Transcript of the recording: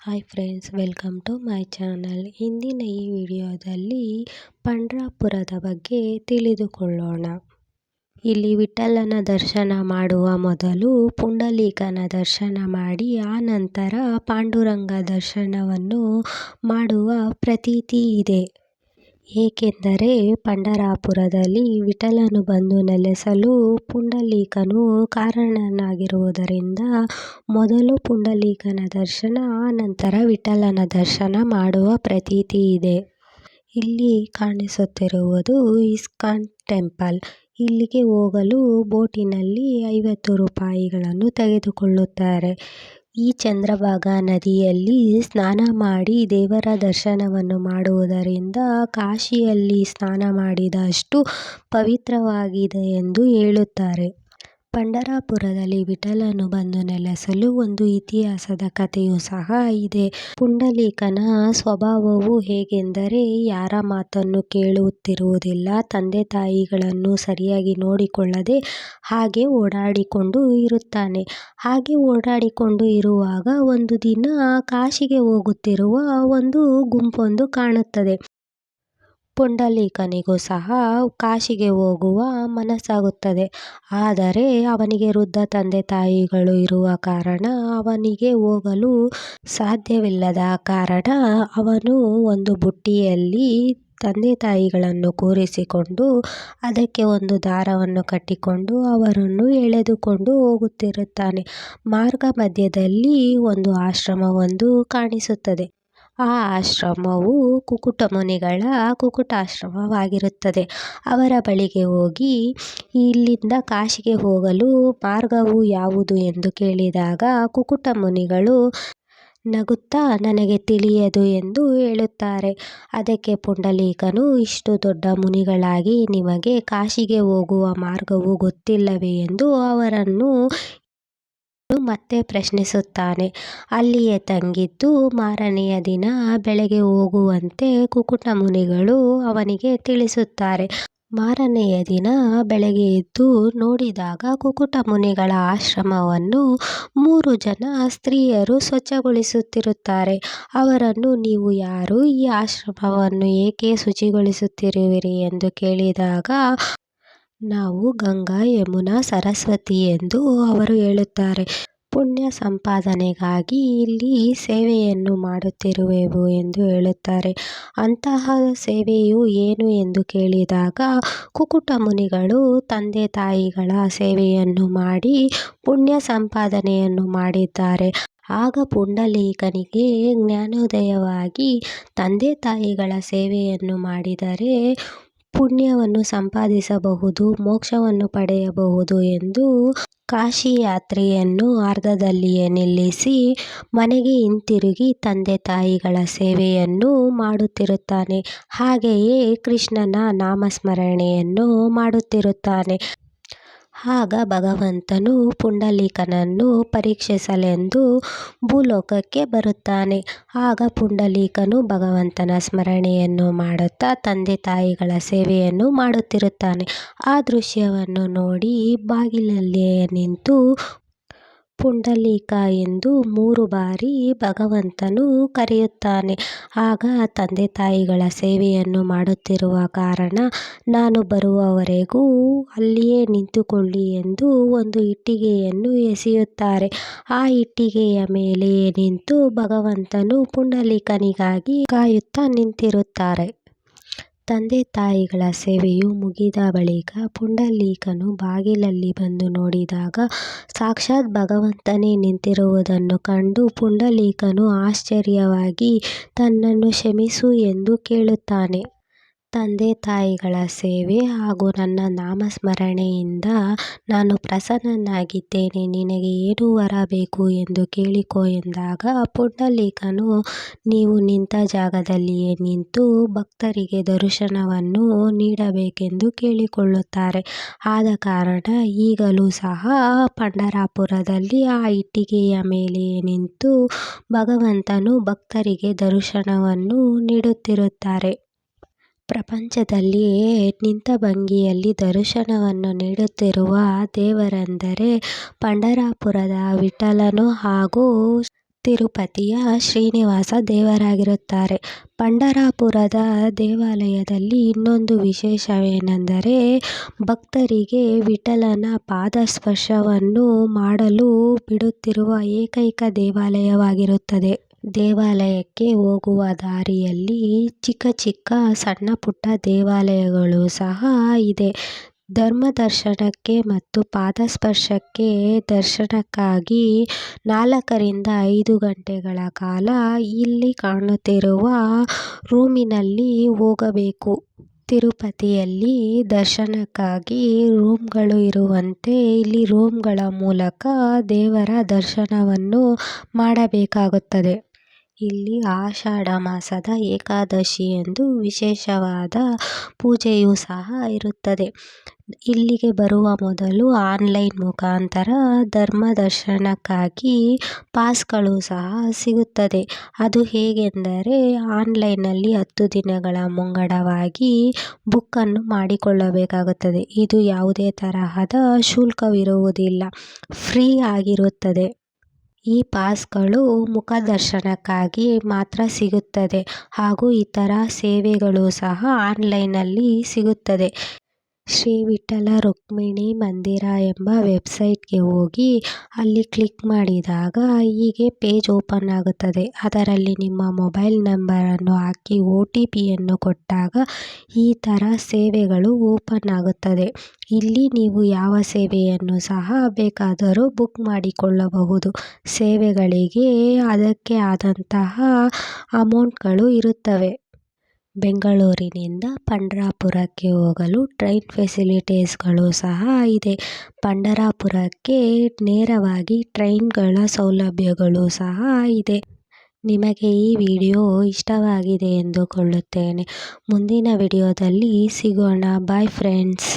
Hi friends, welcome to my channel. ಇಂದಿನ ಈ ವಿಡಿಯೋದಲ್ಲಿ ಪಂಢರಾಪುರದ ಬಗ್ಗೆ ತಿಳಿದುಕೊಳ್ಳೋಣ. ಇಲ್ಲಿ ವಿಠ್ಠಲನ ದರ್ಶನ ಮಾಡುವ ಮೊದಲು ಪುಂಡಲೀಕನ ದರ್ಶನ ಮಾಡಿ ಆ ನಂತರ ಪಾಂಡುರಂಗ ದರ್ಶನವನ್ನು ಮಾಡುವ ಪ್ರತೀತಿ ಇದೆ. ಏಕೆಂದರೆ ಪಂಢರಾಪುರದಲ್ಲಿ ವಿಠ್ಠಲನು ಬಂದು ನೆಲೆಸಲು ಪುಂಡಲೀಕನು ಕಾರಣನಾಗಿರುವುದರಿಂದ ಮೊದಲು ಪುಂಡಲೀಕನ ದರ್ಶನ, ಆ ನಂತರ ವಿಠ್ಠಲನ ದರ್ಶನ ಮಾಡುವ ಪ್ರತೀತಿ ಇದೆ. ಇಲ್ಲಿ ಕಾಣಿಸುತ್ತಿರುವುದು ಇಸ್ಕಾನ್ ಟೆಂಪಲ್. ಇಲ್ಲಿಗೆ ಹೋಗಲು ಬೋಟಿನಲ್ಲಿ 50 ರೂಪಾಯಿಗಳನ್ನು ತೆಗೆದುಕೊಳ್ಳುತ್ತಾರೆ. ಈ ಚಂದ್ರಭಾಗಾ ನದಿಯಲ್ಲಿ ಸ್ನಾನ ಮಾಡಿ ದೇವರ ದರ್ಶನವನ್ನು ಮಾಡುವುದರಿಂದ ಕಾಶಿಯಲ್ಲಿ ಸ್ನಾನ ಮಾಡಿದಷ್ಟು ಪವಿತ್ರವಾಗಿದೆ ಎಂದು ಹೇಳುತ್ತಾರೆ. ಪಂಢರಾಪುರದಲ್ಲಿ ವಿಠ್ಠಲನು ಬಂದು ನೆಲೆಸಲು ಒಂದು ಇತಿಹಾಸದ ಕಥೆಯೂ ಸಹ ಇದೆ. ಪುಂಡಲೀಕನ ಸ್ವಭಾವವು ಹೇಗೆಂದರೆ ಯಾರ ಮಾತನ್ನು ಕೇಳುತ್ತಿರುವುದಿಲ್ಲ, ತಂದೆ ತಾಯಿಗಳನ್ನು ಸರಿಯಾಗಿ ನೋಡಿಕೊಳ್ಳದೆ ಹಾಗೆ ಓಡಾಡಿಕೊಂಡು ಇರುತ್ತಾನೆ. ಹಾಗೆ ಓಡಾಡಿಕೊಂಡು ಇರುವಾಗ ಒಂದು ದಿನ ಕಾಶಿಗೆ ಹೋಗುತ್ತಿರುವ ಒಂದು ಗುಂಪೊಂದು ಕಾಣುತ್ತದೆ. ಪುಂಡಲೀಕನಿಗೂ ಸಹ ಕಾಶಿಗೆ ಹೋಗುವ ಮನಸ್ಸಾಗುತ್ತದೆ. ಆದರೆ ಅವನಿಗೆ ವೃದ್ಧ ತಂದೆ ತಾಯಿಗಳು ಇರುವ ಕಾರಣ ಅವನಿಗೆ ಹೋಗಲು ಸಾಧ್ಯವಿಲ್ಲದ ಕಾರಣ ಅವನು ಒಂದು ಬುಟ್ಟಿಯಲ್ಲಿ ತಂದೆ ತಾಯಿಗಳನ್ನು ಕೂರಿಸಿಕೊಂಡು ಅದಕ್ಕೆ ಒಂದು ದಾರವನ್ನು ಕಟ್ಟಿಕೊಂಡು ಅವರನ್ನು ಎಳೆದುಕೊಂಡು ಹೋಗುತ್ತಿರುತ್ತಾನೆ. ಮಾರ್ಗ ಮಧ್ಯದಲ್ಲಿ ಒಂದು ಆಶ್ರಮವೊಂದು ಕಾಣಿಸುತ್ತದೆ. ಆ ಆಶ್ರಮವು ಕುಕುಟ ಮುನಿಗಳ ಕುಕುಟಾಶ್ರಮವಾಗಿರುತ್ತದೆ. ಅವರ ಬಳಿಗೆ ಹೋಗಿ ಇಲ್ಲಿಂದ ಕಾಶಿಗೆ ಹೋಗಲು ಮಾರ್ಗವು ಯಾವುದು ಎಂದು ಕೇಳಿದಾಗ ಕುಕುಟ ಮುನಿಗಳು ನಗುತ್ತಾ ನನಗೆ ತಿಳಿಯದು ಎಂದು ಹೇಳುತ್ತಾರೆ. ಅದಕ್ಕೆ ಪುಂಡಲೀಕನು, ಇಷ್ಟು ದೊಡ್ಡ ಮುನಿಗಳಾಗಿ ನಿಮಗೆ ಕಾಶಿಗೆ ಹೋಗುವ ಮಾರ್ಗವು ಗೊತ್ತಿಲ್ಲವೇ ಎಂದು ಅವರನ್ನು ಮತ್ತೆ ಪ್ರಶ್ನಿಸುತ್ತಾನೆ. ಅಲ್ಲಿಯೇ ತಂಗಿದ್ದು ಮಾರನೆಯ ದಿನ ಬೆಳಗ್ಗೆ ಹೋಗುವಂತೆ ಕುಕುಟ ಮುನಿಗಳು ಅವನಿಗೆ ತಿಳಿಸುತ್ತಾರೆ. ಮಾರನೆಯ ದಿನ ಬೆಳಗ್ಗೆ ಎದ್ದು ನೋಡಿದಾಗ ಕುಕುಟ ಮುನಿಗಳ ಆಶ್ರಮವನ್ನು 3 ಜನ ಸ್ತ್ರೀಯರು ಸ್ವಚ್ಛಗೊಳಿಸುತ್ತಿರುತ್ತಾರೆ. ಅವರನ್ನು ನೀವು ಯಾರು, ಈ ಆಶ್ರಮವನ್ನು ಏಕೆ ಶುಚಿಗೊಳಿಸುತ್ತಿರುವಿರಿ ಎಂದು ಕೇಳಿದಾಗ ನಾವು ಗಂಗಾ, ಯಮುನಾ, ಸರಸ್ವತಿ ಎಂದು ಅವರು ಹೇಳುತ್ತಾರೆ. ಪುಣ್ಯ ಸಂಪಾದನೆಗಾಗಿ ಇಲ್ಲಿ ಸೇವೆಯನ್ನು ಮಾಡುತ್ತಿರುವೆವು ಎಂದು ಹೇಳುತ್ತಾರೆ. ಅಂತಹ ಸೇವೆಯು ಏನು ಎಂದು ಕೇಳಿದಾಗ ಕುಕುಟ ಮುನಿಗಳು ತಂದೆ ತಾಯಿಗಳ ಸೇವೆಯನ್ನು ಮಾಡಿ ಪುಣ್ಯ ಸಂಪಾದನೆಯನ್ನು ಮಾಡಿದ್ದಾರೆ. ಆಗ ಪುಂಡಲೀಕನಿಗೆ ಜ್ಞಾನೋದಯವಾಗಿ ತಂದೆ ತಾಯಿಗಳ ಸೇವೆಯನ್ನು ಮಾಡಿದರೆ ಪುಣ್ಯವನ್ನು ಸಂಪಾದಿಸಬಹುದು, ಮೋಕ್ಷವನ್ನು ಪಡೆಯಬಹುದು ಎಂದು ಕಾಶಿ ಯಾತ್ರೆಯನ್ನು ಅರ್ಧದಲ್ಲಿಯೇ ನಿಲ್ಲಿಸಿ ಮನೆಗೆ ಹಿಂತಿರುಗಿ ತಂದೆ ತಾಯಿಗಳ ಸೇವೆಯನ್ನು ಮಾಡುತ್ತಿರುತ್ತಾನೆ. ಹಾಗೆಯೇ ಕೃಷ್ಣನ ನಾಮಸ್ಮರಣೆಯನ್ನು ಮಾಡುತ್ತಿರುತ್ತಾನೆ. ಆಗ ಭಗವಂತನು ಪುಂಡಲೀಕನನ್ನು ಪರೀಕ್ಷಿಸಲೆಂದು ಭೂಲೋಕಕ್ಕೆ ಬರುತ್ತಾನೆ. ಆಗ ಪುಂಡಲೀಕನು ಭಗವಂತನ ಸ್ಮರಣೆಯನ್ನು ಮಾಡುತ್ತಾ ತಂದೆ ತಾಯಿಗಳ ಸೇವೆಯನ್ನು ಮಾಡುತ್ತಿರುತ್ತಾನೆ. ಆ ದೃಶ್ಯವನ್ನು ನೋಡಿ ಬಾಗಿಲಲ್ಲಿಯೇ ನಿಂತು ಪುಂಡಲೀಕ ಎಂದು 3 ಬಾರಿ ಭಗವಂತನು ಕರೆಯುತ್ತಾನೆ. ಆಗ ತಂದೆ ತಾಯಿಗಳ ಸೇವೆಯನ್ನು ಮಾಡುತ್ತಿರುವ ಕಾರಣ ನಾನು ಬರುವವರೆಗೂ ಅಲ್ಲಿಯೇ ನಿಂತುಕೊಳ್ಳಿ ಎಂದು ಒಂದು ಇಟ್ಟಿಗೆಯನ್ನು ಎಸೆಯುತ್ತಾರೆ. ಆ ಇಟ್ಟಿಗೆಯ ಮೇಲೆಯೇ ನಿಂತು ಭಗವಂತನು ಪುಂಡಲೀಕನಿಗಾಗಿ ಕಾಯುತ್ತಾ ನಿಂತಿರುತ್ತಾರೆ. ತಂದೆ ತಾಯಿಗಳ ಸೇವೆಯು ಮುಗಿದ ಬಳಿಕ ಪುಂಡಲೀಕನು ಬಾಗಿಲಲ್ಲಿ ಬಂದು ನೋಡಿದಾಗ ಸಾಕ್ಷಾತ್ ಭಗವಂತನೇ ನಿಂತಿರುವುದನ್ನು ಕಂಡು ಪುಂಡಲೀಕನು ಆಶ್ಚರ್ಯವಾಗಿ ತನ್ನನ್ನು ಕ್ಷಮಿಸು ಎಂದು ಕೇಳುತ್ತಾನೆ. ತಂದೆ ತಾಯಿಗಳ ಸೇವೆ ಹಾಗೂ ನನ್ನ ನಾಮಸ್ಮರಣೆಯಿಂದ ನಾನು ಪ್ರಸನ್ನನಾಗಿದ್ದೇನೆ, ನಿನಗೆ ಏನು ವರ ಬೇಕು ಎಂದು ಕೇಳಿಕೋ ಎಂದಾಗ ಪುಂಡಲೀಕನು ನೀವು ನಿಂತ ಜಾಗದಲ್ಲಿಯೇ ನಿಂತು ಭಕ್ತರಿಗೆ ದರ್ಶನವನ್ನು ನೀಡಬೇಕೆಂದು ಕೇಳಿಕೊಳ್ಳುತ್ತಾರೆ. ಆದ ಕಾರಣ ಈಗಲೂ ಸಹ ಪಂಢರಾಪುರದಲ್ಲಿ ಆ ಇಟ್ಟಿಗೆಯ ಮೇಲೆಯೇ ನಿಂತು ಭಗವಂತನು ಭಕ್ತರಿಗೆ ದರ್ಶನವನ್ನು ನೀಡುತ್ತಿರುತ್ತಾರೆ. ಪ್ರಪಂಚದಲ್ಲಿಯೇ ನಿಂತ ಭಂಗಿಯಲ್ಲಿ ದರ್ಶನವನ್ನು ನೀಡುತ್ತಿರುವ ದೇವರೆಂದರೆ ಪಂಢರಾಪುರದ ವಿಠ್ಠಲನು ಹಾಗೂ ತಿರುಪತಿಯ ಶ್ರೀನಿವಾಸ ದೇವರಾಗಿರುತ್ತಾರೆ. ಪಂಢರಾಪುರದ ದೇವಾಲಯದಲ್ಲಿ ಇನ್ನೊಂದು ವಿಶೇಷವೇನೆಂದರೆ ಭಕ್ತರಿಗೆ ವಿಠ್ಠಲನ ಪಾದಸ್ಪರ್ಶವನ್ನು ಮಾಡಲು ಬಿಡುತ್ತಿರುವ ಏಕೈಕ ದೇವಾಲಯವಾಗಿರುತ್ತದೆ. ದೇವಾಲಯಕ್ಕೆ ಹೋಗುವ ದಾರಿಯಲ್ಲಿ ಚಿಕ್ಕ ಚಿಕ್ಕ ಸಣ್ಣ ಪುಟ್ಟ ದೇವಾಲಯಗಳು ಸಹ ಇದೆ. ಧರ್ಮದರ್ಶನಕ್ಕೆ ಮತ್ತು ಪಾದಸ್ಪರ್ಶಕ್ಕೆ ದರ್ಶನಕ್ಕಾಗಿ 4 ರಿಂದ 5 ಗಂಟೆಗಳ ಕಾಲ ಇಲ್ಲಿ ಕಾಣುತ್ತಿರುವ ರೂಮಿನಲ್ಲಿ ಹೋಗಬೇಕು. ತಿರುಪತಿಯಲ್ಲಿ ದರ್ಶನಕ್ಕಾಗಿ ರೂಮ್ಗಳು ಇರುವಂತೆ ಇಲ್ಲಿ ರೂಮ್ಗಳ ಮೂಲಕ ದೇವರ ದರ್ಶನವನ್ನು ಮಾಡಬೇಕಾಗುತ್ತದೆ. ಇಲ್ಲಿ ಆಷಾಢ ಮಾಸದ ಏಕಾದಶಿಯಂದು ವಿಶೇಷವಾದ ಪೂಜೆಯೂ ಸಹ ಇರುತ್ತದೆ. ಇಲ್ಲಿಗೆ ಬರುವ ಮೊದಲು ಆನ್ಲೈನ್ ಮುಖಾಂತರ ಧರ್ಮದರ್ಶನಕ್ಕಾಗಿ ಪಾಸ್ಗಳು ಸಹ ಸಿಗುತ್ತದೆ. ಅದು ಹೇಗೆಂದರೆ ಆನ್ಲೈನ್ನಲ್ಲಿ 10 ದಿನಗಳ ಮುಂಗಡವಾಗಿ ಬುಕ್ಕನ್ನು ಮಾಡಿಕೊಳ್ಳಬೇಕಾಗುತ್ತದೆ. ಇದು ಯಾವುದೇ ತರಹದ ಶುಲ್ಕವಿರುವುದಿಲ್ಲ, ಫ್ರೀ ಆಗಿರುತ್ತದೆ. ಈ ಪಾಸ್ಗಳು ಮುಖದರ್ಶನಕ್ಕಾಗಿ ಮಾತ್ರ ಸಿಗುತ್ತದೆ ಹಾಗೂ ಇತರ ಸೇವೆಗಳು ಸಹ ಆನ್ಲೈನ್ನಲ್ಲಿ ಸಿಗುತ್ತದೆ. ಶ್ರೀ ವಿಠ್ಠಲ ರುಕ್ಮಿಣಿ ಮಂದಿರ ಎಂಬ ವೆಬ್ಸೈಟ್ಗೆ ಹೋಗಿ ಅಲ್ಲಿ ಕ್ಲಿಕ್ ಮಾಡಿದಾಗ ಹೀಗೆ ಪೇಜ್ ಓಪನ್ ಆಗುತ್ತದೆ. ಅದರಲ್ಲಿ ನಿಮ್ಮ ಮೊಬೈಲ್ ನಂಬರನ್ನು ಹಾಕಿ OTPಯನ್ನು ಕೊಟ್ಟಾಗ ಈ ಥರ ಸೇವೆಗಳು ಓಪನ್ ಆಗುತ್ತದೆ. ಇಲ್ಲಿ ನೀವು ಯಾವ ಸೇವೆಯನ್ನು ಸಹ ಬೇಕಾದರೂ ಬುಕ್ ಮಾಡಿಕೊಳ್ಳಬಹುದು. ಸೇವೆಗಳಿಗೆ ಅದಕ್ಕೆ ಆದಂತಹ ಅಮೌಂಟ್ಗಳು ಇರುತ್ತವೆ. ಬೆಂಗಳೂರಿನಿಂದ ಪಂಢರಾಪುರಕ್ಕೆ ಹೋಗಲು ಟ್ರೈನ್ ಫೆಸಿಲಿಟೀಸ್ಗಳು ಸಹ ಇದೆ. ಪಂಢರಾಪುರಕ್ಕೆ ನೇರವಾಗಿ ಟ್ರೈನ್ಗಳ ಸೌಲಭ್ಯಗಳು ಸಹ ಇದೆ. ನಿಮಗೆ ಈ ವಿಡಿಯೋ ಇಷ್ಟವಾಗಿದೆ ಎಂದುಕೊಳ್ಳುತ್ತೇನೆ. ಮುಂದಿನ ವಿಡಿಯೋದಲ್ಲಿ ಸಿಗೋಣ. Bye friends.